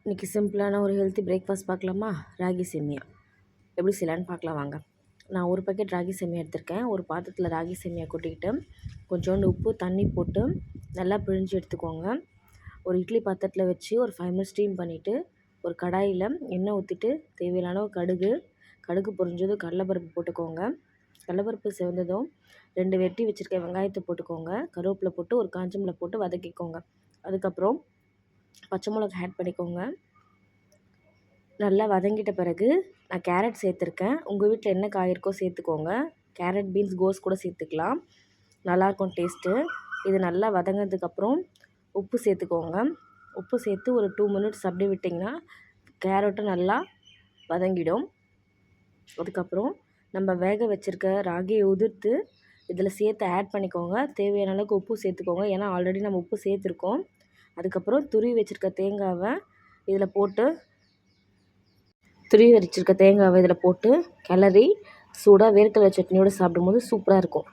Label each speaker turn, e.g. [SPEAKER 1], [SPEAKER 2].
[SPEAKER 1] இன்றைக்கி சிம்பிளான ஒரு ஹெல்த்தி பிரேக்ஃபாஸ்ட் பார்க்கலாமா? ராகி சேமியா எப்படி செய்யலான்னு பார்க்கலாம் வாங்க. நான் ஒரு பாக்கெட் ராகி சேமியா எடுத்திருக்கேன். ஒரு பாத்திரத்தில் ராகி சேமியா கொட்டிக்கிட்டு கொஞ்சோண்டு உப்பு தண்ணி போட்டு நல்லா பிழிஞ்சு எடுத்துக்கோங்க. ஒரு இட்லி பாத்திரத்தில் வச்சு ஒரு 5 மினிட்ஸ் ஸ்டீம் பண்ணிவிட்டு ஒரு கடாயில் எண்ணெய் ஊற்றிட்டு தேவையான அளவு கடுகு பொரிஞ்சதும் கடலைப்பருப்பு போட்டுக்கோங்க. கடலைப்பருப்பு செவந்ததும் 2 வெட்டி வச்சுருக்க வெங்காயத்தை போட்டுக்கோங்க. கருவேப்பிலை போட்டு ஒரு காஞ்ச மிளகாய் போட்டு வதக்கிக்கோங்க. அதுக்கப்புறம் பச்சை மிளகா ஆட் பண்ணிக்கோங்க. நல்லா வதங்கிட்ட பிறகு நான் கேரட் சேர்த்துருக்கேன். உங்கள் வீட்டில் என்ன காய் இருக்கோ சேர்த்துக்கோங்க. கேரட், பீன்ஸ், கோஸ் கூட சேர்த்துக்கலாம். நல்லாயிருக்கும் டேஸ்ட்டு. இது நல்லா வதங்கினதுக்கப்புறம் உப்பு சேர்த்துக்கோங்க. உப்பு சேர்த்து ஒரு 2 மினிட்ஸ் அப்படியே விட்டிங்கன்னா கேரட்டும் நல்லா வதங்கிடும். அதுக்கப்புறம் நம்ம வேக வச்சுருக்க ராகியை உதிர்த்து இதில் சேர்த்து ஆட் பண்ணிக்கோங்க. தேவையான அளவுக்கு உப்பு சேர்த்துக்கோங்க. ஏன்னா ஆல்ரெடி நம்ம உப்பு சேர்த்துருக்கோம். அதுக்கப்புறம் துருவி வச்சுருக்க தேங்காவை இதில் போட்டு கிளறி சூடாக வேர்க்கடலை சட்னியோடு சாப்பிடும்போது சூப்பராக இருக்கும்.